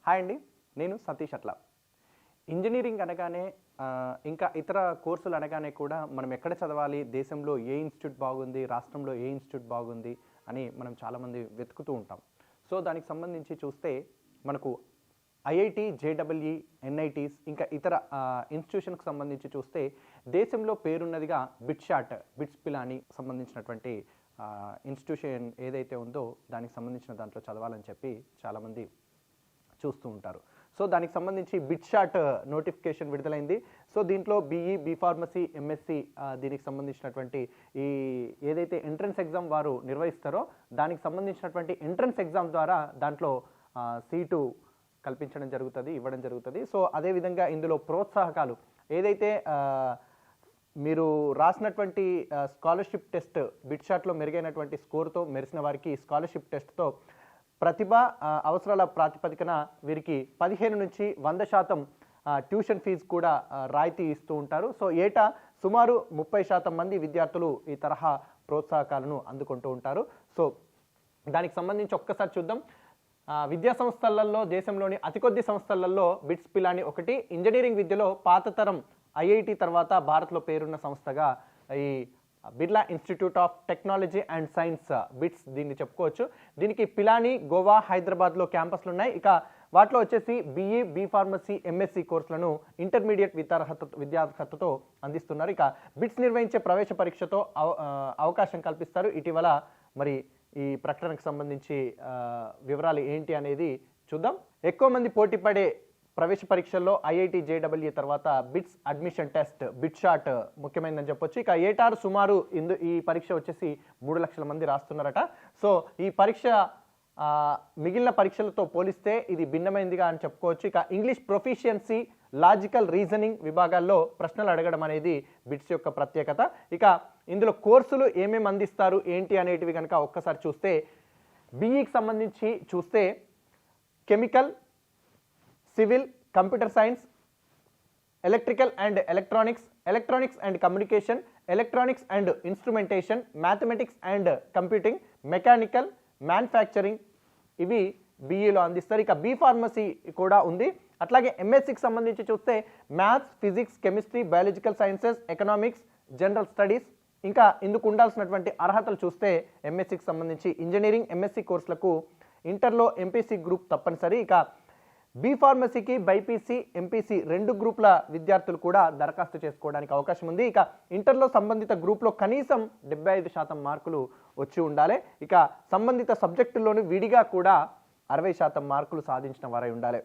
Hi అండి, నేను సతీష్. అట్లా ఇంజనీరింగ్ అనగానే ఇంకా ఇతర కోర్సులు అనగానే కూడా మనం ఎక్కడ చదవాలి, దేశంలో ఏ ఇన్స్టిట్యూట్ బాగుంది, రాష్ట్రంలో ఏ ఇన్స్టిట్యూట్ బాగుంది అని మనం చాలామంది వెతుకుతూ ఉంటాం. సో దానికి సంబంధించి చూస్తే మనకు ఐఐటి, జేడబ్ల్ఈ, ఎన్ఐటీస్ ఇంకా ఇతర ఇన్స్టిట్యూషన్కి సంబంధించి చూస్తే దేశంలో పేరున్నదిగా బిట్స్ పిలాని సంబంధించినటువంటి ఇన్స్టిట్యూషన్ ఏదైతే ఉందో దానికి సంబంధించిన దాంట్లో చదవాలని చెప్పి చాలామంది చూస్తూ ఉంటారు. సో దానికి సంబంధించి బిట్షాట్ నోటిఫికేషన్ విడుదలైంది. సో దీంట్లో బి ఫార్మసీ, ఎంఎస్సి దీనికి సంబంధించినటువంటి ఈ ఏదైతే ఎంట్రన్స్ ఎగ్జామ్ వారు నిర్వహిస్తారో దానికి సంబంధించినటువంటి ఎంట్రన్స్ ఎగ్జామ్ ద్వారా దాంట్లో సీటు కల్పించడం జరుగుతుంది, ఇవ్వడం జరుగుతుంది. సో అదేవిధంగా ఇందులో ప్రోత్సాహకాలు ఏదైతే మీరు రాసినటువంటి స్కాలర్షిప్ టెస్ట్ బిట్షాట్లో మెరుగైనటువంటి స్కోర్తో మెరిసిన వారికి స్కాలర్షిప్ టెస్ట్తో ప్రతిభ అవసరాల ప్రాతిపదికన వీరికి 15 నుంచి 100% ట్యూషన్ ఫీజు కూడా రాయితీ ఇస్తూ ఉంటారు. సో ఏటా సుమారు 30% మంది విద్యార్థులు ఈ తరహా ప్రోత్సాహకాలను అందుకుంటూ ఉంటారు. సో దానికి సంబంధించి ఒక్కసారి చూద్దాం. విద్యా సంస్థలలో దేశంలోని అతి కొద్ది సంస్థలలో బిట్స్ పిలాని ఒకటి. ఇంజనీరింగ్ విద్యలో పాత తరం ఐఐటి తర్వాత భారత్లో పేరున్న సంస్థగా ఈ Birla institute of technology and science bits దీన్ని చెప్పుకోవచ్చు. దీనికి పిలాని, గోవా, హైదరాబాద్లో క్యాంపస్లు ఉన్నాయి. ఇక వాటిలో వచ్చేసి బి ఫార్మసీ, ఎంఎస్సి కోర్సులను ఇంటర్మీడియట్ విద్యార్హతతో అందిస్తున్నారు. ఇక బిట్స్ నిర్వహించే ప్రవేశ పరీక్షతో అవకాశం కల్పిస్తారు. ఇటీవల మరి ఈ ప్రకటనకు సంబంధించి వివరాలు ఏంటి అనేది చూద్దాం. ఎక్కువ మంది పోటీ పడే ప్రవేశ పరీక్షల్లో ఐఐటి, జేడబ్ల్ఈ తర్వాత బిట్స్ అడ్మిషన్ టెస్ట్ బిట్షాట్ ముఖ్యమైనదని చెప్పొచ్చు. ఇక ఏటారు సుమారు ఈ పరీక్ష వచ్చేసి 3 లక్షల మంది రాస్తున్నారట. సో ఈ పరీక్ష మిగిలిన పరీక్షలతో పోలిస్తే ఇది భిన్నమైనదిగా అని చెప్పుకోవచ్చు. ఇక ఇంగ్లీష్ ప్రొఫిషియన్సీ, లాజికల్ రీజనింగ్ విభాగాల్లో ప్రశ్నలు అడగడం అనేది బిట్స్ యొక్క ప్రత్యేకత. ఇక ఇందులో కోర్సులు ఏమేమి అందిస్తారు ఏంటి అనేటివి కనుక ఒక్కసారి చూస్తే బీఈకి సంబంధించి చూస్తే chemical, civil, computer science, electrical and electronics and communication, electronics and instrumentation, mathematics and computing, mechanical, manufacturing ఇవి బీఈలో అందిస్తారు. ఇక బి ఫార్మసీ కూడా ఉంది. అట్లాగే ఎంఎస్సికి సంబంధించి చూస్తే maths, physics, chemistry, biological sciences, economics, general studies. ఇంకా ఇందుకు ఉండాల్సినటువంటి అర్హతలు చూస్తే ఎంఎస్సికి సంబంధించి ఇంజనీరింగ్, ఎంఎస్సి కోర్సులకు ఇంటర్లో ఎంపీసీ గ్రూప్ తప్పనిసరి. ఇక బి ఫార్మసీకి బైపీసీ, ఎంపీసీ 2 గ్రూపుల విద్యార్థులు కూడా దరఖాస్తు చేసుకోవడానికి అవకాశం ఉంది. ఇక ఇంటర్లో సంబంధిత గ్రూప్లో కనీసం 75% మార్కులు వచ్చి ఉండాలి. ఇక సంబంధిత సబ్జెక్టుల్లోనూ విడిగా కూడా 60% మార్కులు సాధించిన వారై ఉండాలి.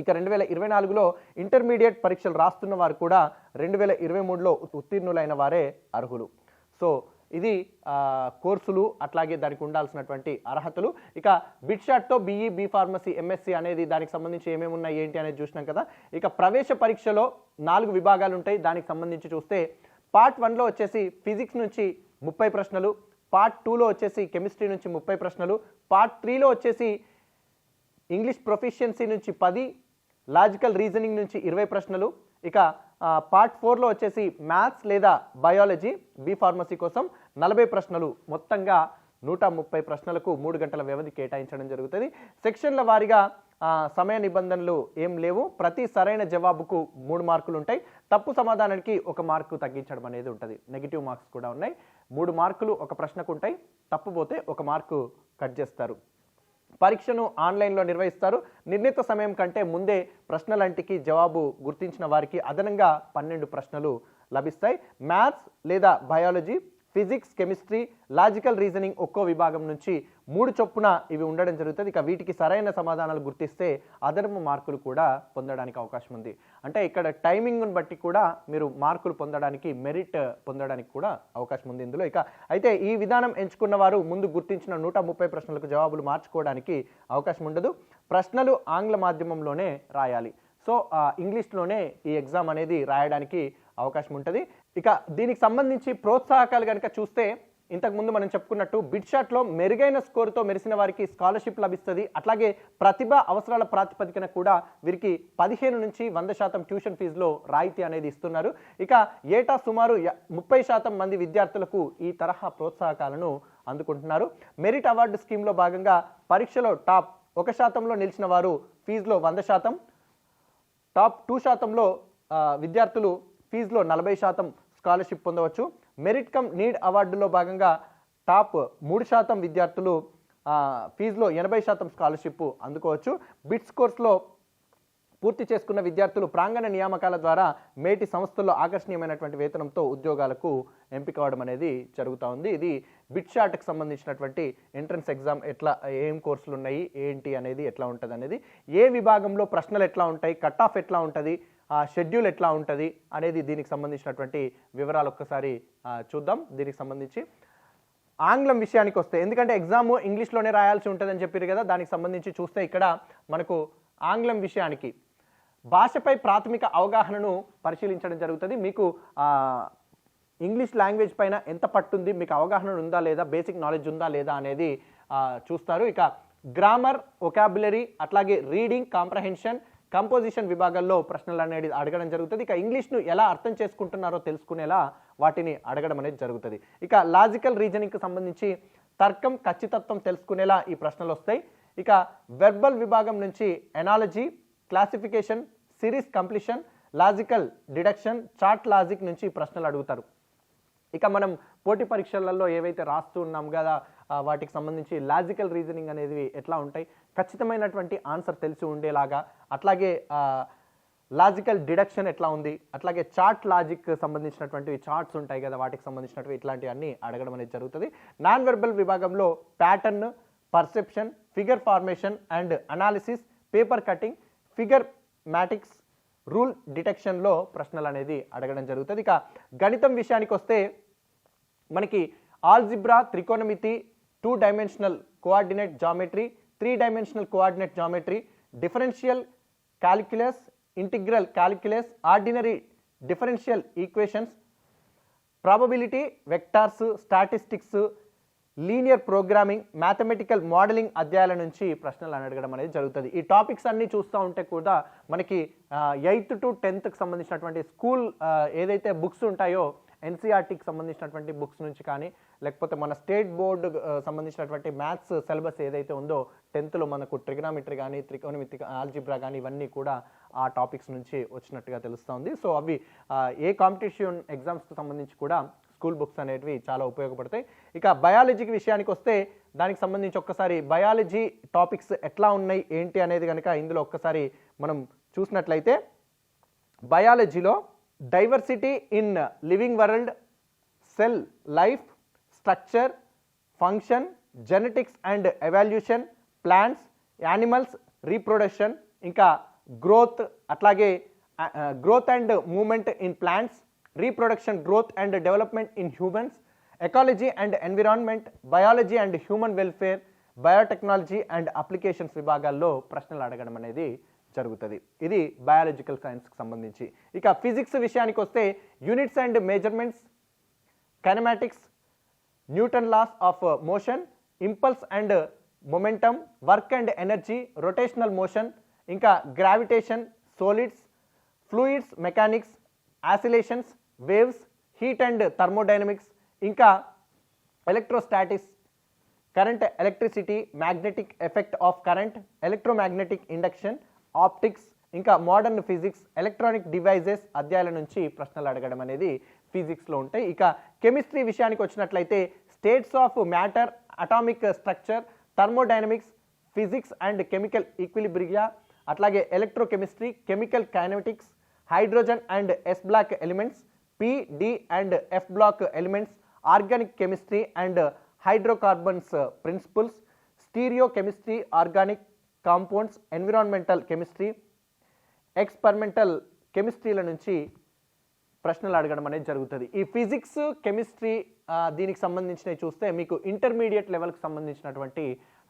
ఇక 2024లో ఇంటర్మీడియట్ పరీక్షలు రాస్తున్న వారు కూడా 2023లో ఉత్తీర్ణులైన వారే అర్హులు. సో ఇది కోర్సులు అట్లాగే దానికి ఉండాల్సినటువంటి అర్హతలు. ఇక బిట్షాట్తో బి ఫార్మసీ, ఎంఎస్సి అనేది దానికి సంబంధించి ఏమేమి ఉన్నాయి ఏంటి అనేది చూసినాం కదా. ఇక ప్రవేశ పరీక్షలో 4 విభాగాలు ఉంటాయి. దానికి సంబంధించి చూస్తే పార్ట్ 1లో వచ్చేసి ఫిజిక్స్ నుంచి 30 ప్రశ్నలు, పార్ట్ 2లో వచ్చేసి కెమిస్ట్రీ నుంచి 30 ప్రశ్నలు, పార్ట్ 3లో వచ్చేసి ఇంగ్లీష్ ప్రొఫిషియన్సీ నుంచి 10, లాజికల్ రీజనింగ్ నుంచి 20 ప్రశ్నలు. ఇక పార్ట్ 4లో వచ్చేసి మ్యాథ్స్ లేదా బయాలజీ బి ఫార్మసీ కోసం 40 ప్రశ్నలు. మొత్తంగా 130 ప్రశ్నలకు 3 గంటల వ్యవధి కేటాయించడం జరుగుతుంది. సెక్షన్ల వారీగా సమయ నిబంధనలు ఏం లేవు. ప్రతి సరైన జవాబుకు 3 మార్కులు ఉంటాయి. తప్పు సమాధానానికి 1 మార్కు తగ్గించడం అనేది ఉంటుంది. నెగిటివ్ మార్క్స్ కూడా ఉన్నాయి. 3 మార్కులు ఒక ప్రశ్నకు ఉంటాయి. తప్పు పోతే 1 మార్కు కట్ చేస్తారు. పరీక్షను ఆన్లైన్లో నిర్వహిస్తారు. నిర్ణీత సమయం కంటే ముందే ప్రశ్నలంటికి జవాబు గుర్తించిన వారికి అదనంగా 12 ప్రశ్నలు లభిస్తాయి. మ్యాథ్స్ లేదా biology, physics, chemistry, logical reasoning ఒక్కో విభాగం నుంచి 3 చొప్పున ఇవి ఉండడం జరుగుతుంది. ఇక వీటికి సరైన సమాధానాలు గుర్తిస్తే అదనపు మార్కులు కూడా పొందడానికి అవకాశం ఉంది. అంటే ఇక్కడ టైమింగ్ను బట్టి కూడా మీరు మార్కులు పొందడానికి, మెరిట్ పొందడానికి కూడా అవకాశం ఉంది ఇందులో. ఇక అయితే ఈ విధానం ఎంచుకున్న వారు ముందు గుర్తించిన 130 ప్రశ్నలకు జవాబులు మార్చుకోవడానికి అవకాశం ఉండదు. ప్రశ్నలు ఆంగ్ల మాధ్యమంలోనే రాయాలి. సో ఇంగ్లీష్లోనే ఈ ఎగ్జామ్ అనేది రాయడానికి అవకాశం ఉంటుంది. ఇక దీనికి సంబంధించి ప్రోత్సాహకాలు కనుక చూస్తే ఇంతకుముందు మనం చెప్పుకున్నట్టు బిట్షాట్లో మెరుగైన స్కోర్తో మెరిసిన వారికి స్కాలర్షిప్ లభిస్తుంది. అట్లాగే ప్రతిభ అవసరాల ప్రాతిపదికన కూడా వీరికి 15 నుంచి 100% ట్యూషన్ ఫీజులో రాయితీ అనేది ఇస్తున్నారు. ఇక ఏటా సుమారు 30% మంది విద్యార్థులకు ఈ తరహా ప్రోత్సాహకాలను అందుకుంటున్నారు. మెరిట్ అవార్డు స్కీమ్లో భాగంగా పరీక్షలో టాప్ 1%లో నిలిచిన వారు ఫీజులో 100%, టాప్ 2%లో విద్యార్థులు ఫీజులో 40% స్కాలర్షిప్ పొందవచ్చు. మెరిట్ కమ్ నీడ్ అవార్డులో భాగంగా టాప్ 3% విద్యార్థులు ఫీజులో 80% స్కాలర్షిప్ అందుకోవచ్చు. బిట్స్ కోర్సులో పూర్తి చేసుకున్న విద్యార్థులు ప్రాంగణ నియామకాల ద్వారా మేటి సంస్థల్లో ఆకర్షణీయమైనటువంటి వేతనంతో ఉద్యోగాలకు ఎంపిక అవడం అనేది జరుగుతూ ఉంది. ఇది బిట్ షార్ట్కి సంబంధించినటువంటి ఎంట్రన్స్ ఎగ్జామ్ ఎట్లా, ఏం కోర్సులు ఉన్నాయి, ఏంటి అనేది ఎట్లా ఉంటుంది అనేది, ఏ విభాగంలో ప్రశ్నలు ఎట్లా ఉంటాయి, కట్ ఆఫ్ ఎట్లా ఉంటుంది, షెడ్యూల్ ఎట్లా ఉంటుంది అనేది దీనికి సంబంధించినటువంటి వివరాలు ఒక్కసారి చూద్దాం. దీనికి సంబంధించి ఆంగ్లం విషయానికి వస్తే, ఎందుకంటే ఎగ్జామ్ ఇంగ్లీష్లోనే రాయాల్సి ఉంటుందని చెప్పారు కదా, దానికి సంబంధించి చూస్తే ఇక్కడ మనకు ఆంగ్లం విషయానికి భాషపై ప్రాథమిక అవగాహనను పరిశీలించడం జరుగుతుంది. మీకు ఇంగ్లీష్ లాంగ్వేజ్ పైన ఎంత పట్టుంది, మీకు అవగాహన ఉందా లేదా, బేసిక్ నాలెడ్జ్ ఉందా లేదా అనేది చూస్తారు. ఇక గ్రామర్, వొకాబులరీ, అట్లాగే రీడింగ్ కాంప్రహెన్షన్, కంపోజిషన్ విభాగాల్లో ప్రశ్నలు అనేది అడగడం జరుగుతుంది. ఇక ఇంగ్లీష్ను ఎలా అర్థం చేసుకుంటున్నారో తెలుసుకునేలా వాటిని అడగడం అనేది జరుగుతుంది. ఇక లాజికల్ రీజనింగ్కి సంబంధించి తర్కం, ఖచ్చితత్వం తెలుసుకునేలా ఈ ప్రశ్నలు వస్తాయి. ఇక వెర్బల్ విభాగం నుంచి analogy, classification, series completion, logical deduction, chart logic నుంచి ప్రశ్నలు అడుగుతారు. ఇక మనం పోటీ పరీక్షలలో ఏవైతే రాస్తూ ఉన్నాం కదా, వాటికి సంబంధించి లాజికల్ రీజనింగ్ అనేది ఎట్లా ఉంటాయి, ఖచ్చితమైనటువంటి ఆన్సర్ తెలిసి ఉండేలాగా, అట్లాగే లాజికల్ డిడక్షన్ ఎట్లా ఉంది, అట్లాగే చార్ట్ లాజిక్ సంబంధించినటువంటి చార్ట్స్ ఉంటాయి కదా, వాటికి సంబంధించినటువంటి ఇట్లాంటివన్నీ అడగడం అనేది జరుగుతుంది. నాన్ వెర్బల్ విభాగంలో pattern, perception, figure formation and analysis, paper cutting, figure matrix, rule డిటెక్షన్లో ప్రశ్నలు అనేది అడగడం జరుగుతుంది. ఇక గణితం విషయానికి వస్తే మనకి ఆల్జిబ్రా, త్రికోణమితి, 2 dimensional coordinate geometry, 3 dimensional coordinate geometry, differential calculus, integral calculus, ordinary differential equations, probability, vectors, statistics, linear programming, mathematical modelling అధ్యాయాల నుంచి ప్రశ్నలు అడగడం అనేది జరుగుతుంది. ఈ టాపిక్స్ అన్నీ చూస్తూ ఉంటే కూడా మనకి 8th to 10th సంబంధించినటువంటి స్కూల్ ఏదైతే బుక్స్ ఉంటాయో, ఎన్సీఆర్టీకి సంబంధించినటువంటి బుక్స్ నుంచి కానీ, లేకపోతే మన స్టేట్ బోర్డు సంబంధించినటువంటి మ్యాథ్స్ సిలబస్ ఏదైతే ఉందో 10thలో మనకు ట్రిగనామెట్రీ కానీ, త్రికోణమితి, ఆల్జిబ్రా కానీ ఇవన్నీ కూడా ఆ టాపిక్స్ నుంచి వచ్చినట్టుగా తెలుస్తుంది. సో అవి ఏ కాంపిటీషన్ ఎగ్జామ్స్కి సంబంధించి కూడా స్కూల్ బుక్స్ అనేటివి చాలా ఉపయోగపడతాయి. ఇక బయాలజీకి విషయానికి వస్తే దానికి సంబంధించి ఒక్కసారి బయాలజీ టాపిక్స్ ఎట్లా ఉన్నాయి ఏంటి అనేది కనుక ఇందులో ఒక్కసారి మనం చూసినట్లయితే, బయాలజీలో diversity in living world, cell life, structure, function, genetics and evolution, plants, animals, reproduction, ఇంకా గ్రోత్, అట్లాగే growth and movement in plants, reproduction, growth and development in humans, ecology and environment, biology and human welfare, biotechnology and applications విభాగాల్లో ప్రశ్నలు అడగడం అనేది జరుగుతుంది. ఇది biological సైన్స్కి సంబంధించి. ఇక ఫిజిక్స్ విషయానికి వస్తే units and measurements, kinematics, Newton laws of motion, impulse and momentum, work and energy, rotational motion, ఇంకా gravitation, solids, fluids mechanics, oscillations, waves, heat and thermodynamics, ఇంకా electrostatics, current, electricity, magnetic effect of current, electromagnetic induction, optics, ఇంకా modern physics, electronic devices అధ్యాయాల నుంచి ప్రశ్నలు అడగడం అనేది ఫిజిక్స్లో ఉంటాయి. ఇక కెమిస్ట్రీ విషయానికి వచ్చినట్లయితే states of matter, atomic structure, thermodynamics, physics and chemical equilibria, అట్లాగే electrochemistry, chemical kinetics, hydrogen and S block elements, P, D and F block elements, organic chemistry and hydrocarbons principles, stereo chemistry, organic compounds, environmental chemistry, experimental కెమిస్ట్రీల నుంచి ప్రశ్నలు అడగడం అనేది జరుగుతుంది. ఈ physics, chemistry దీనికి సంబంధించినవి చూస్తే మీకు ఇంటర్మీడియట్ లెవెల్కి సంబంధించినటువంటి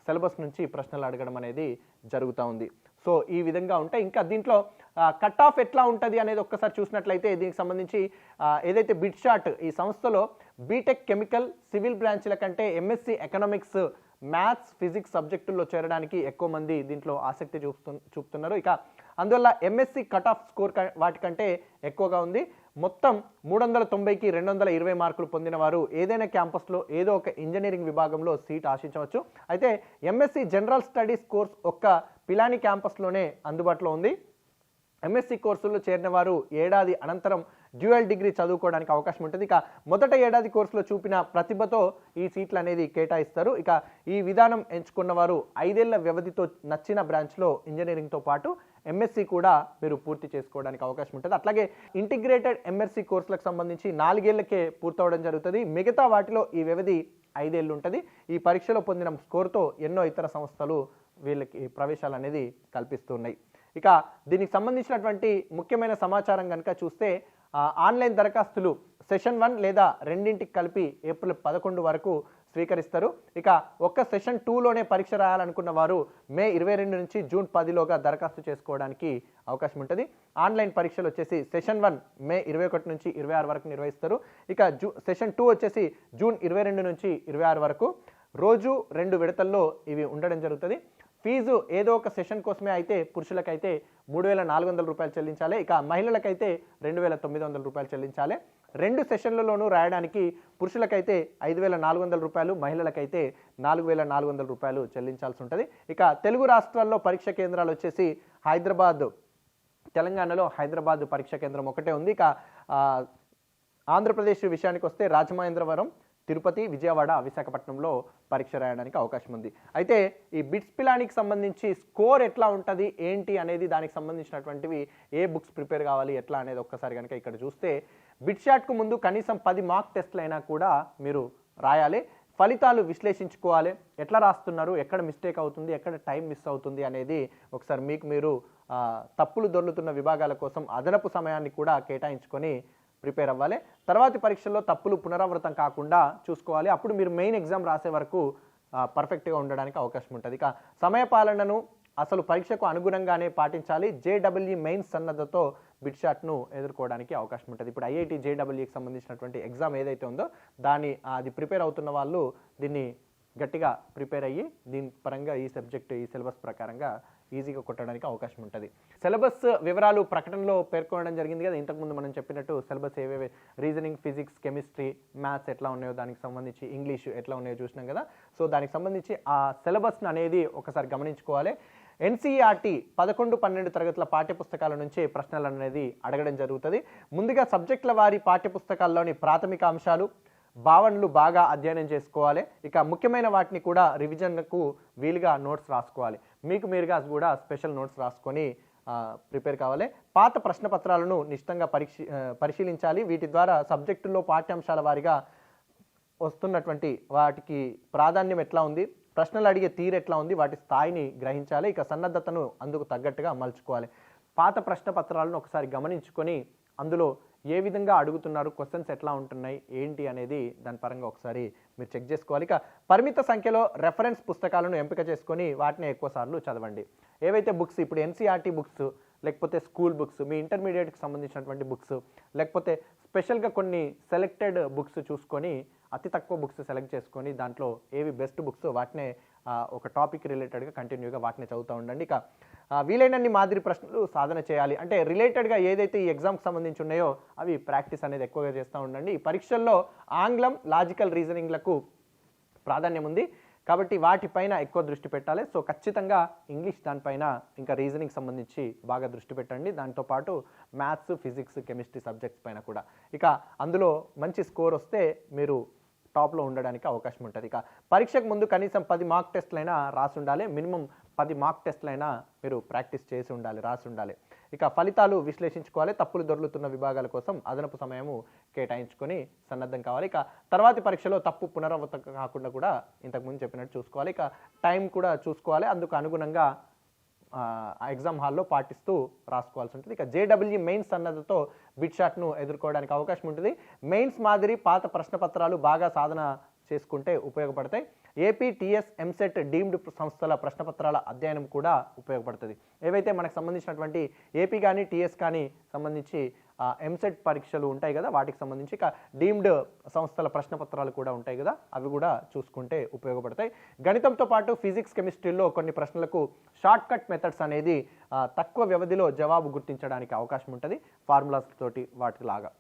సిలబస్ నుంచి ప్రశ్నలు అడగడం అనేది జరుగుతూ ఉంది. సో ఈ విధంగా ఉంటాయి. ఇంకా దీంట్లో కట్ ఆఫ్ ఎట్లా ఉంటుంది అనేది ఒక్కసారి చూసినట్లయితే దీనికి సంబంధించి ఏదైతే బిట్ షార్ట్ ఈ సంస్థలో బీటెక్ కెమికల్, సివిల్ బ్రాంచ్ల కంటే ఎంఎస్సి ఎకనామిక్స్, మ్యాథ్స్, ఫిజిక్స్ సబ్జెక్టుల్లో చేరడానికి ఎక్కువ మంది దీంట్లో ఆసక్తి చూపుతున్నారు. ఇక అందువల్ల ఎంఎస్సి కట్ ఆఫ్ స్కోర్ వాటికంటే ఎక్కువగా ఉంది. మొత్తం 390కి 220 మార్కులు పొందిన వారు ఏదైనా క్యాంపస్లో ఏదో ఒక ఇంజనీరింగ్ విభాగంలో సీట్ ఆశించవచ్చు. అయితే ఎంఎస్సి జనరల్ స్టడీస్ కోర్స్ ఒక్క పిలాని క్యాంపస్లోనే అందుబాటులో ఉంది. ఎంఎస్సి కోర్సుల్లో చేరిన వారు ఏడాది అనంతరం డ్యూయల్ డిగ్రీ చదువుకోవడానికి అవకాశం ఉంటుంది. ఇక మొదట ఏడాది కోర్సులో చూపిన ప్రతిభతో ఈ సీట్లు అనేది కేటాయిస్తారు. ఇక ఈ విధానం ఎంచుకున్న వారు 5 ఏళ్ల వ్యవధితో నచ్చిన బ్రాంచ్లో ఇంజనీరింగ్తో పాటు ఎంఎస్సి కూడా మీరు పూర్తి చేసుకోవడానికి అవకాశం ఉంటుంది. అట్లాగే ఇంటిగ్రేటెడ్ ఎంఎస్సి కోర్సులకు సంబంధించి 4 ఏళ్లకే పూర్తవడం జరుగుతుంది. మిగతా వాటిలో ఈ వ్యవధి 5 ఏళ్ళు ఉంటుంది. ఈ పరీక్షలో పొందిన స్కోర్తో ఎన్నో ఇతర సంస్థలు వీళ్ళకి ప్రవేశాలు అనేది కల్పిస్తున్నాయి. ఇక దీనికి సంబంధించినటువంటి ముఖ్యమైన సమాచారం కనుక చూస్తే ఆన్లైన్ దరఖాస్తులు సెషన్ 1 లేదా రెండింటికి కలిపి ఏప్రిల్ 11 వరకు స్వీకరిస్తారు. ఇక ఒక్క సెషన్ 2లోనే పరీక్ష రాయాలనుకున్న వారు మే 22 నుంచి జూన్ 10లోగా దరఖాస్తు చేసుకోవడానికి అవకాశం ఉంటుంది. ఆన్లైన్ పరీక్షలు వచ్చేసి సెషన్ 1 మే 21 నుంచి 26 వరకు నిర్వహిస్తారు. ఇక సెషన్ 2 వచ్చేసి జూన్ 22 నుంచి 26 వరకు రోజు 2 విడతల్లో ఇవి ఉండడం జరుగుతుంది. ఫీజు ఏదో ఒక సెషన్ కోసమే అయితే పురుషులకైతే 3,400 రూపాయలు చెల్లించాలి. ఇక మహిళలకైతే 2,900 రూపాయలు చెల్లించాలి. 2 సెషన్లలోనూ రాయడానికి పురుషులకైతే 5,400 రూపాయలు, మహిళలకైతే 4,400 రూపాయలు చెల్లించాల్సి ఉంటుంది. ఇక తెలుగు రాష్ట్రాల్లో పరీక్ష కేంద్రాలు వచ్చేసి హైదరాబాద్, తెలంగాణలో హైదరాబాద్ పరీక్ష కేంద్రం ఒకటే ఉంది. ఇక ఆంధ్రప్రదేశ్ విషయానికి వస్తే రాజమహేంద్రవరం, తిరుపతి, విజయవాడ, విశాఖపట్నంలో పరీక్ష రాయడానికి అవకాశం ఉంది. అయితే ఈ బిట్స్ పిలానికి సంబంధించి స్కోర్ ఎట్లా ఉంటుంది ఏంటి అనేది దానికి సంబంధించినటువంటివి ఏ బుక్స్ ప్రిపేర్ కావాలి ఎట్లా అనేది ఒక్కసారి కనుక ఇక్కడ చూస్తే బిట్ షాట్కు ముందు కనీసం 10 మాక్ టెస్ట్లు అయినా కూడా మీరు రాయాలి. ఫలితాలు విశ్లేషించుకోవాలి. ఎట్లా రాస్తున్నారు, ఎక్కడ మిస్టేక్ అవుతుంది, ఎక్కడ టైం మిస్ అవుతుంది అనేది ఒకసారి మీకు మీరు తప్పులు దొర్లుతున్న విభాగాల కోసం అదనపు సమయాన్ని కూడా కేటాయించుకొని ప్రిపేర్ అవ్వాలి. తర్వాతి పరీక్షల్లో తప్పులు పునరావృతం కాకుండా చూసుకోవాలి. అప్పుడు మీరు మెయిన్ ఎగ్జామ్ రాసే వరకు పర్ఫెక్ట్గా ఉండడానికి అవకాశం ఉంటుంది. ఇక సమయపాలనను అసలు పరీక్షకు అనుగుణంగానే పాటించాలి. జేడబ్ల్యూ మెయిన్స్ సన్నద్ధతో బిట్ షాట్ను ఎదుర్కోవడానికి అవకాశం ఉంటుంది. ఇప్పుడు ఐఐటి జేడబ్ల్యూకి సంబంధించినటువంటి ఎగ్జామ్ ఏదైతే ఉందో అది ప్రిపేర్ అవుతున్న వాళ్ళు దీన్ని గట్టిగా ప్రిపేర్ అయ్యి దీని పరంగా ఈ సబ్జెక్ట్ ఈ సిలబస్ ప్రకారంగా ఈజీగా కొట్టడానికి అవకాశం ఉంటుంది. సిలబస్ వివరాలు ప్రకటనలో పేర్కొనడం జరిగింది కదా. ఇంతకుముందు మనం చెప్పినట్టు సిలబస్ ఏవేవి రీజనింగ్, ఫిజిక్స్, కెమిస్ట్రీ, మ్యాథ్స్ ఎట్లా ఉన్నాయో దానికి సంబంధించి ఇంగ్లీష్ ఎట్లా ఉన్నాయో చూసినాం కదా. సో దానికి సంబంధించి ఆ సిలబస్ని అనేది ఒకసారి గమనించుకోవాలి. ఎన్సీఈఆర్టీ 11, 12 తరగతుల పాఠ్యపుస్తకాల నుంచి ప్రశ్నలు అనేది అడగడం జరుగుతుంది. ముందుగా సబ్జెక్టుల వారి పాఠ్యపుస్తకాల్లోని ప్రాథమిక అంశాలు, భావనలు బాగా అధ్యయనం చేసుకోవాలి. ఇక ముఖ్యమైన వాటిని కూడా రివిజన్కు వీలుగా నోట్స్ రాసుకోవాలి. మీకు మీరుగా కూడా స్పెషల్ నోట్స్ రాసుకొని ప్రిపేర్ కావాలి. పాత ప్రశ్న పత్రాలను నిశ్చితంగా పరిశీలించాలి. వీటి ద్వారా సబ్జెక్టుల్లో పాఠ్యాంశాల వారిగా వస్తున్నటువంటి వాటికి ప్రాధాన్యం ఎట్లా ఉంది, ప్రశ్నలు అడిగే తీరు ఎట్లా ఉంది, వాటి స్థాయిని గ్రహించాలి. ఇక సన్నద్ధతను అందుకు తగ్గట్టుగా మలుచుకోవాలి. పాత ప్రశ్న పత్రాలను ఒకసారి గమనించుకొని అందులో ఏ విధంగా అడుగుతున్నారు, క్వశ్చన్స్ ఎట్లా ఉంటున్నాయి ఏంటి అనేది దాని పరంగా ఒకసారి మీరు చెక్ చేసుకోవాలి. ఇక పరిమిత సంఖ్యలో రెఫరెన్స్ పుస్తకాలను ఎంపిక చేసుకొని వాటిని ఎక్కువసార్లు చదవండి. ఏవైతే బుక్స్ ఇప్పుడు ఎన్సీఆర్టీ బుక్స్, లేకపోతే స్కూల్ బుక్స్, మీ ఇంటర్మీడియట్కి సంబంధించినటువంటి బుక్స్, లేకపోతే స్పెషల్గా కొన్ని సెలెక్టెడ్ బుక్స్ చూసుకొని అతి తక్కువ బుక్స్ సెలెక్ట్ చేసుకొని దాంట్లో ఏవి బెస్ట్ బుక్స్ వాటినే ఒక టాపిక్ రిలేటెడ్గా కంటిన్యూగా వాటిని చదువుతూ ఉండండి. ఇక వీలైనన్ని మాదిరి ప్రశ్నలు సాధన చేయాలి. అంటే రిలేటెడ్గా ఏదైతే ఈ ఎగ్జామ్కి సంబంధించి ఉన్నాయో అవి ప్రాక్టీస్ అనేది ఎక్కువగా చేస్తూ ఉండండి. ఈ పరీక్షల్లో ఆంగ్లం, లాజికల్ రీజనింగ్లకు ప్రాధాన్యం ఉంది కాబట్టి వాటిపైన ఎక్కువ దృష్టి పెట్టాలి. సో ఖచ్చితంగా ఇంగ్లీష్ దానిపైన ఇంకా రీజనింగ్ సంబంధించి బాగా దృష్టి పెట్టండి. దాంతోపాటు మ్యాథ్స్, ఫిజిక్స్, కెమిస్ట్రీ సబ్జెక్ట్స్ పైన కూడా. ఇక అందులో మంచి స్కోర్ వస్తే మీరు టాప్లో ఉండడానికి అవకాశం ఉంటుంది. ఇక పరీక్షకు ముందు కనీసం 10 మాక్ టెస్ట్లైనా రాసి ఉండాలి. మినిమం 10 మాక్ టెస్ట్లైనా మీరు ప్రాక్టీస్ చేసి ఉండాలి, రాసి ఉండాలి. ఇక ఫలితాలు విశ్లేషించుకోవాలి. తప్పులు దొర్లుతున్న విభాగాల కోసం అదనపు సమయము కేటాయించుకొని సన్నద్ధం కావాలి. ఇక తర్వాతి పరీక్షలో తప్పు పునరావృతం కాకుండా కూడా ఇంతకుముందు చెప్పినట్టు చూసుకోవాలి. ఇక టైం కూడా చూసుకోవాలి. అందుకు అనుగుణంగా ఎగ్జామ్ హాల్లో పాటిస్తూ రాసుకోవాల్సి ఉంటుంది. ఇక జేడబ్ల్యూ మెయిన్స్ సన్నద్ధతో బిట్ షాట్ను ఎదుర్కోవడానికి అవకాశం ఉంటుంది. మెయిన్స్ మాదిరి పాత ప్రశ్న పత్రాలు బాగా సాధన చేసుకుంటే ఉపయోగపడతాయి. ఏపీ, టీఎస్, ఎంసెట్ డీమ్డ్ సంస్థల ప్రశ్నపత్రాల అధ్యయనం కూడా ఉపయోగపడుతుంది. ఏవైతే మనకు సంబంధించినటువంటి ఏపీ కానీ టీఎస్ కానీ సంబంధించి ఎంసెట్ పరీక్షలు ఉంటాయి కదా, వాటికి సంబంధించి ఇక డీమ్డ్ సంస్థల ప్రశ్నపత్రాలు కూడా ఉంటాయి కదా, అవి కూడా చూసుకుంటే ఉపయోగపడతాయి. గణితంతో పాటు ఫిజిక్స్, కెమిస్ట్రీలో కొన్ని ప్రశ్నలకు షార్ట్ కట్ మెథడ్స్ అనేది తక్కువ వ్యవధిలో జవాబు గుర్తించడానికి అవకాశం ఉంటుంది. ఫార్ములాస్ తోటి వాటిలాగా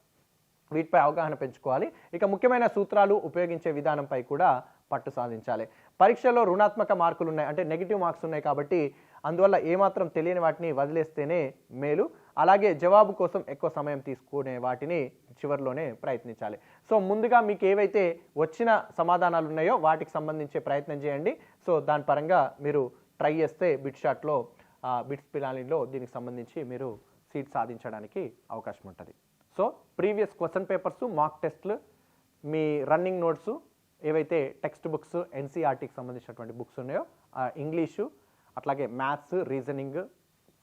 వీటిపై అవగాహన పెంచుకోవాలి. ఇక ముఖ్యమైన సూత్రాలు ఉపయోగించే విధానంపై కూడా పట్టు సాధించాలి. పరీక్షలో రుణాత్మక మార్కులు ఉన్నాయి, అంటే నెగిటివ్ మార్క్స్ ఉన్నాయి కాబట్టి అందువల్ల ఏమాత్రం తెలియని వాటిని వదిలేస్తేనే మేలు. అలాగే జవాబు కోసం ఎక్కువ సమయం తీసుకునే వాటిని చివరిలోనే ప్రయత్నించాలి. సో ముందుగా మీకు ఏవైతే వచ్చిన సమాధానాలు ఉన్నాయో వాటికి సంబంధించే ప్రయత్నం చేయండి. సో దాని పరంగా మీరు ట్రై చేస్తే బిట్షాట్లో బిట్స్ పిలానీలో దీనికి సంబంధించి మీరు సీట్ సాధించడానికి అవకాశం ఉంటుంది. సో ప్రీవియస్ క్వశ్చన్ పేపర్స్, మాక్ టెస్ట్లు, మీ రన్నింగ్ నోట్స్, ఏవైతే టెక్స్ట్ బుక్స్ ఎన్సీఆర్టీకి సంబంధించినటువంటి బుక్స్ ఉన్నాయో ఇంగ్లీషు, అట్లాగే మ్యాథ్స్, రీజనింగ్,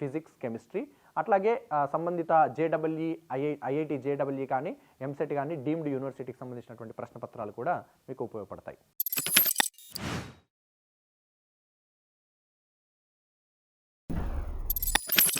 ఫిజిక్స్, కెమిస్ట్రీ, అట్లాగే సంబంధిత జేడబ్ల్ఈ, ఐఐటి జేడబ్ల్ఈ కానీ, ఎంసెట్ కానీ, డీమ్డ్ యూనివర్సిటీకి సంబంధించినటువంటి ప్రశ్నపత్రాలు కూడా మీకు ఉపయోగపడతాయి.